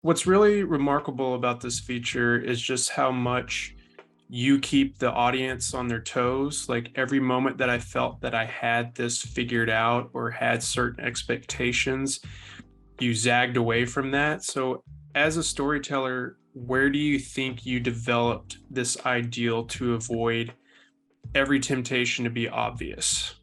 What's really remarkable about this feature is just how much you keep the audience on their toes. Like every moment that I felt that I had this figured out or had certain expectations, you zagged away from that. So, as a storyteller, where do you think you developed this ideal to avoid every temptation to be obvious?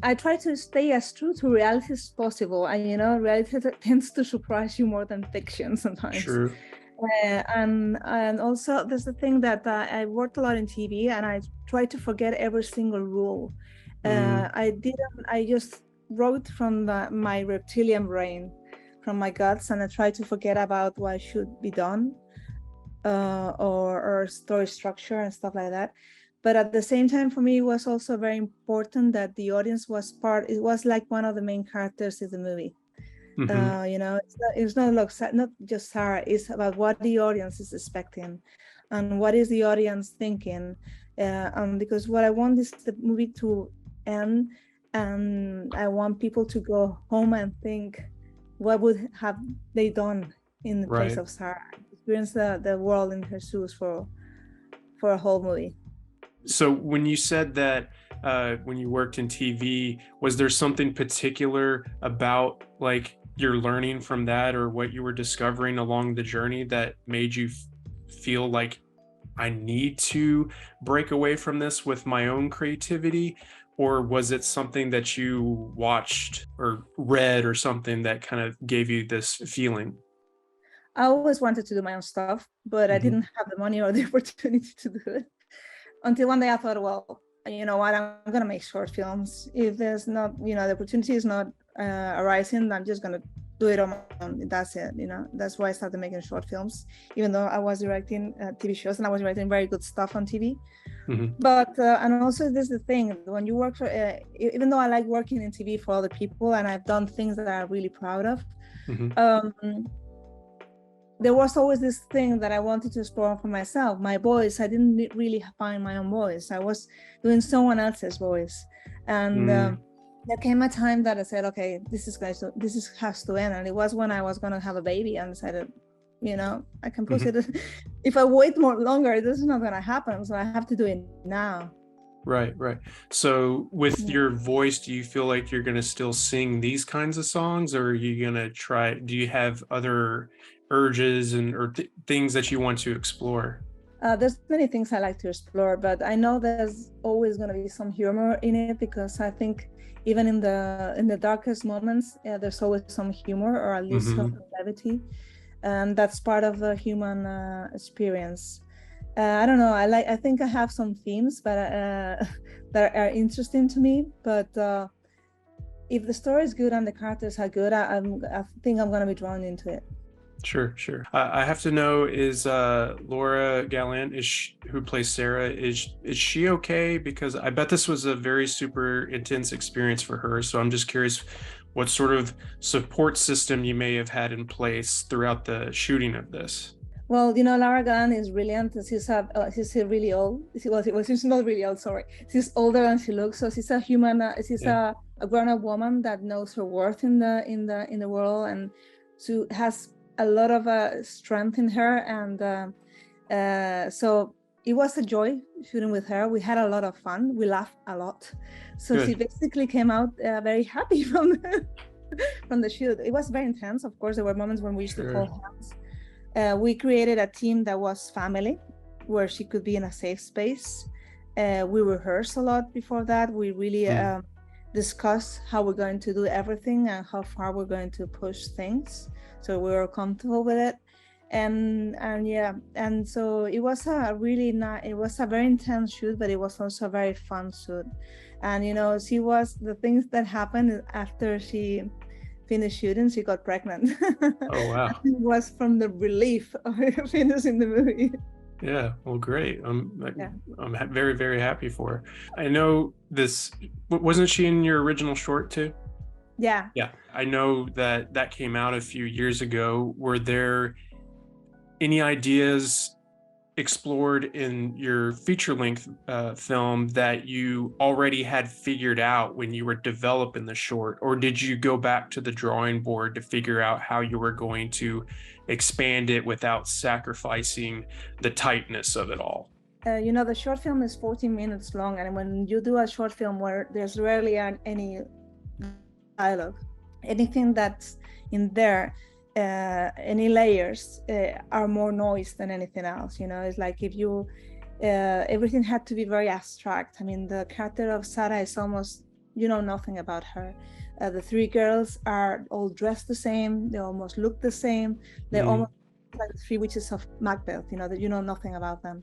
I try to stay as true to reality as possible, and reality tends to surprise you more than fiction sometimes. True. And also there's the thing that I worked a lot in TV, and I try to forget every single rule. Mm, I just wrote from my reptilian brain, from my guts, and I try to forget about what should be done, or story structure and stuff like that. But at the same time, for me, it was also very important that the audience was it was like one of the main characters in the movie. hmm. Not just Sara, it's about what the audience is expecting and what is the audience thinking. Because what I want is the movie to end, and I want people to go home and think, what would have they done in the place Right. of Sara? Experience the world in her shoes for a whole movie. So when you said that when you worked in TV, was there something particular about like your learning from that or what you were discovering along the journey that made you feel like I need to break away from this with my own creativity? Or was it something that you watched or read or something that kind of gave you this feeling? I always wanted to do my own stuff, but I Hmm. didn't have the money or the opportunity to do it. Until one day I thought, well, you know what, I'm gonna make short films. If there's not, the opportunity is not arising, I'm just gonna do it on my own. That's it. That's why I started making short films, even though I was directing TV shows and I was writing very good stuff on TV. Hmm. But and also this is the thing, when you work for, even though I like working in TV for other people and I've done things that I'm really proud of, Hmm. um, there was always this thing that I wanted to explore for myself. My voice, I didn't really find my own voice. I was doing someone else's voice. And Mm. there came a time that I said, okay, has to end. And it was when I was going to have a baby, and decided, I can push Hmm. it. If I wait more longer, this is not going to happen. So I have to do it now. Right, right. So with Yeah. your voice, do you feel like you're going to still sing these kinds of songs, or are you going to try, do you have other urges and or things that you want to explore? There's many things I like to explore, but I know there's always going to be some humor in it, because I think even in the darkest moments, there's always some humor, or at least some Hmm. levity, and that's part of the human experience. I don't know. I think I have some themes, but that are interesting to me. But if the story is good and the characters are good, I think I'm going to be drawn into it. Sure, sure. I have to know, is Laura Gallant, who plays Sarah, is she okay? Because I bet this was a very super intense experience for her. So I'm just curious what sort of support system you may have had in place throughout the shooting of this. Well, Lara Gunn is brilliant. She's really old. She's not really old. Sorry, she's older than she looks. So she's a human. She's Yeah. a grown-up woman that knows her worth in the world, and she has a lot of strength in her. And so it was a joy shooting with her. We had a lot of fun. We laughed a lot. So she Good. basically came out very happy from the shoot. It was very intense. Of course, there were moments when we used to Sure. call hands. We created a team that was family, where she could be in a safe space. We rehearsed a lot before that. We really Mm. discussed how we're going to do everything and how far we're going to push things, so we were comfortable with it. And yeah, and so it was a really nice. It was a very intense shoot, but it was also a very fun shoot. And she was the things that happened after she finished shooting, she got pregnant. Oh, wow. It was from the relief of finishing the movie. Yeah, well, great. Yeah. Very, very happy for her. I know this, wasn't she in your original short too? Yeah. Yeah, I know that that came out a few years ago. Were there any ideas explored in your feature-length film that you already had figured out when you were developing the short, or did you go back to the drawing board to figure out how you were going to expand it without sacrificing the tightness of it all? The short film is 14 minutes long, and when you do a short film where there's rarely any dialogue, anything that's in there, any layers are more noise than anything else. It's like if you everything had to be very abstract. I mean, the character of Sara is almost, nothing about her. The three girls are all dressed the same, they almost look the same, they're almost like the three witches of Macbeth, that you know nothing about them.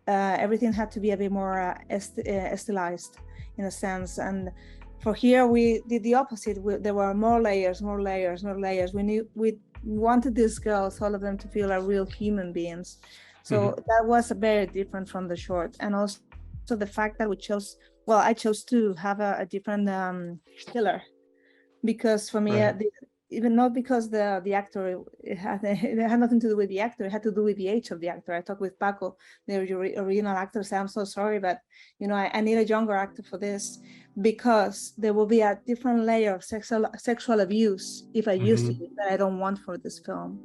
Everything had to be a bit more stylized in a sense. And for here, we did the opposite. There were more layers. We wanted these girls, all of them, to feel like real human beings. So that was very different from the short. And also the fact that I chose to have a different killer, because for me, even not because the actor, it had nothing to do with the actor, it had to do with the age of the actor. I talked with Paco, the original actor, said, I'm so sorry, but I need a younger actor for this, because there will be a different layer of sexual abuse if I used it, that I don't want for this film.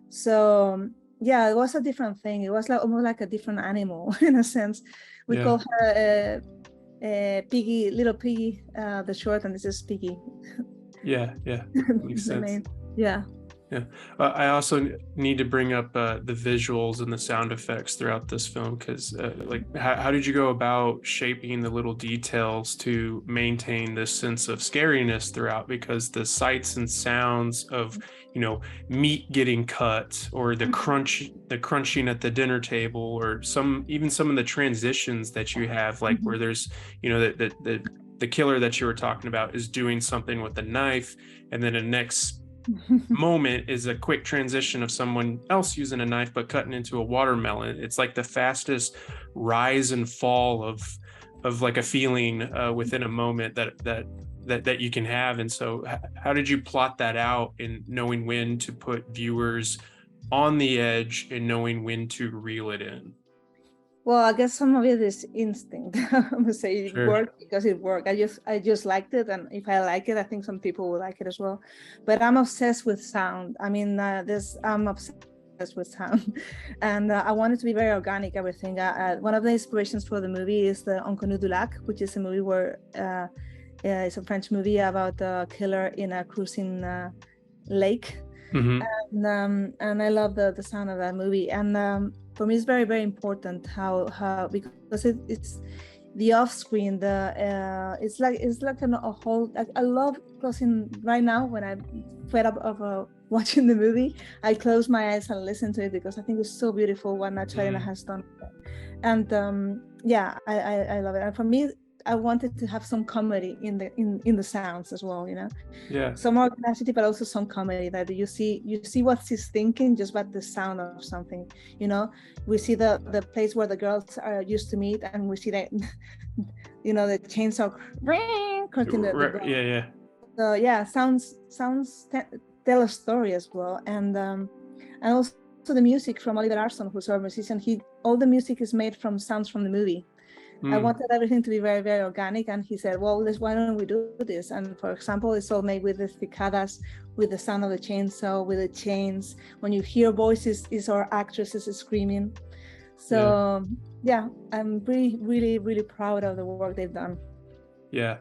So yeah, it was a different thing. It was like almost like a different animal in a sense. We call her Piggy, little Piggy, the short, and this is Piggy. Yeah, makes sense. Yeah. I also need to bring up the visuals and the sound effects throughout this film, because how did you go about shaping the little details to maintain this sense of scariness throughout? Because the sights and sounds of meat getting cut, or the crunching at the dinner table, or even some of the transitions that you have, like where there's the killer that you were talking about is doing something with a knife, and then the next moment is a quick transition of someone else using a knife but cutting into a watermelon. It's like the fastest rise and fall of like a feeling within a moment that you can have. And so how did you plot that out in knowing when to put viewers on the edge and knowing when to reel it in? Well, I guess some of it is instinct. I'm gonna say it worked because it worked. I just liked it, and if I like it, I think some people will like it as well. But I'm obsessed with sound. I mean, I'm obsessed with sound, and I want it to be very organic. Everything. One of the inspirations for the movie is the Inconnu du Lac, which is a movie where it's a French movie about a killer in a cruising lake. And I love the sound of that movie. And for me, it's very, very important how because it's the off-screen. It's like a whole. I love closing right now when I'm fed up of watching the movie. I close my eyes and listen to it because I think it's so beautiful what Natalina has done. And I love it. And for me, I wanted to have some comedy in the sounds as well, some organicity, but also some comedy, that you see what she's thinking just by the sound of something. We see the place where the girls are used to meet, and we see that the chainsaw cutting the so sounds tell a story as well. And also the music from Oliver Arson, who's our musician, all the music is made from sounds from the movie. I wanted everything to be very, very organic, and he said, well, why don't we do this? And for example, it's all made with the cicadas, with the sound of the chainsaw, with the chains. When you hear voices, it's our actresses screaming. So I'm really, really, really proud of the work they've done. I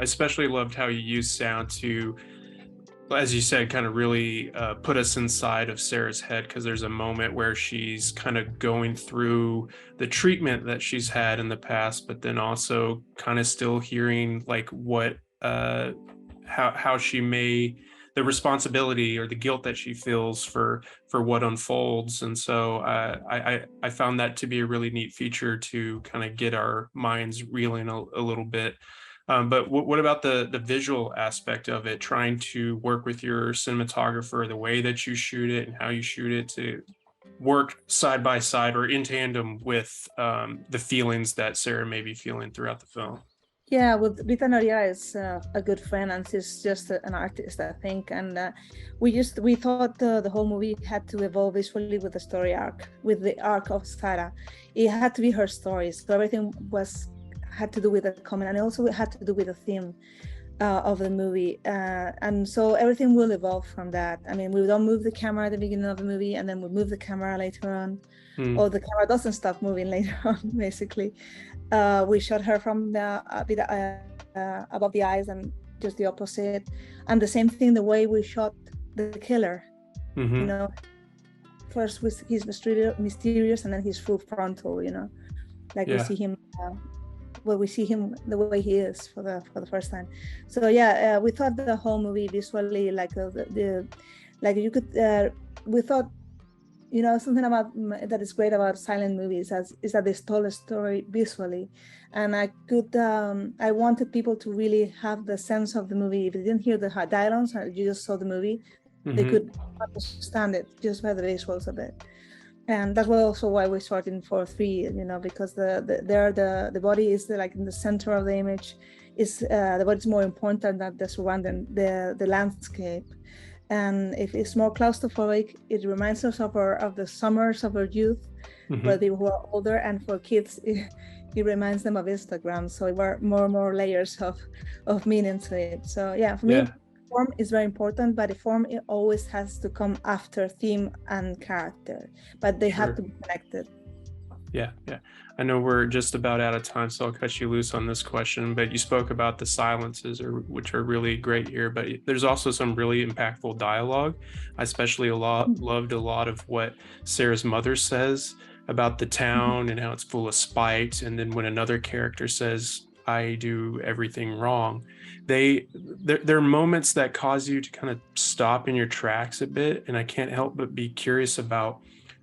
especially loved how you used sound to, as you said, kind of really put us inside of Sarah's head, because there's a moment where she's kind of going through the treatment that she's had in the past, but then also kind of still hearing like what how she may, the responsibility or the guilt that she feels for what unfolds. And so I found that to be a really neat feature to kind of get our minds reeling a little bit. But what about the visual aspect of it, trying to work with your cinematographer, the way that you shoot it and how you shoot it to work side by side or in tandem with the feelings that Sara may be feeling throughout the film? Yeah, with Rita Noriega is a good friend, and she's just an artist, I think. And we thought the whole movie had to evolve visually with the story arc, with the arc of Sara. It had to be her story, so everything had to do with the comment, and also it had to do with the theme of the movie. And so everything will evolve from that. I mean, we don't move the camera at the beginning of the movie, and then we move the camera later on, or the camera doesn't stop moving later on, basically. We shot her from the bit above the eyes and just the opposite. And the same thing, the way we shot the killer, you know, first with he's mysterious and then he's full frontal, you know, like we see him, we see him the way he is for the first time. So yeah, we thought the whole movie visually, like like you could, we thought, you know, something about that is great about silent movies is that they told a story visually, and I wanted people to really have the sense of the movie. If they didn't hear the dialogues, or you just saw the movie, they could understand it just by the visuals of it. And that's also why we shot in 4:3, you know, because the body is like in the center of the image. Is the body is more important than the surrounding, the landscape. And if it's more claustrophobic, it reminds us of the summers of our youth, where they were older, and for kids, it reminds them of Instagram. So it were more layers of meaning to it. So yeah, for me, form is very important, but the form, it always has to come after theme and character, but they have to be connected. Yeah. I know we're just about out of time, so I'll cut you loose on this question, but you spoke about the silences, which are really great here, but there's also some really impactful dialogue. I especially loved a lot of what Sara's mother says about the town and how it's full of spite. And then when another character says, I do everything wrong, there are moments that cause you to kind of stop in your tracks a bit. And I can't help but be curious about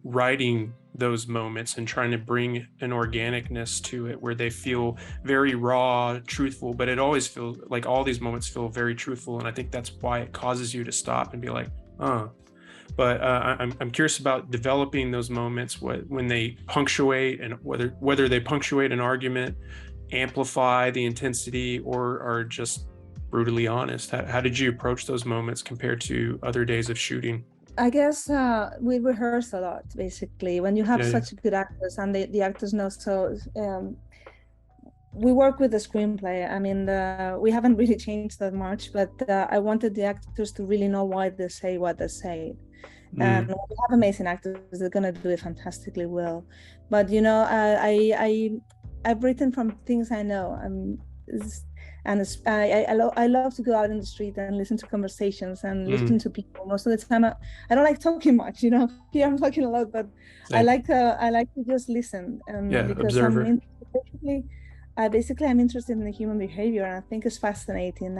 writing those moments and trying to bring an organicness to it where they feel very raw, truthful, but it always feels like all these moments feel very truthful. And I think that's why it causes you to stop and be like, but I'm curious about developing those moments when they punctuate, and whether they punctuate an argument, amplify the intensity, or are just brutally honest. How did you approach those moments compared to other days of shooting? I guess we rehearse a lot, basically. When you have such good actors, and the actors know, so we work with the screenplay. I mean, we haven't really changed that much, but I wanted the actors to really know why they say what they say. And we have amazing actors, they're gonna do it fantastically well. But you know, I've written from things I know. I love to go out in the street and listen to conversations and listen to people. Most of the time, I don't like talking much. You know, here I'm talking a lot, but I like to just listen. Because observer. Basically I'm interested in the human behavior, and I think it's fascinating.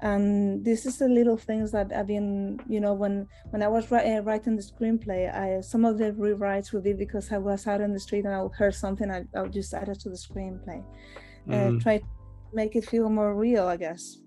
And this is the little things that I've been, you know, when I was writing the screenplay, some of the rewrites would be because I was out in the street and I heard something, I'll just add it to the screenplay. Try to make it feel more real, I guess.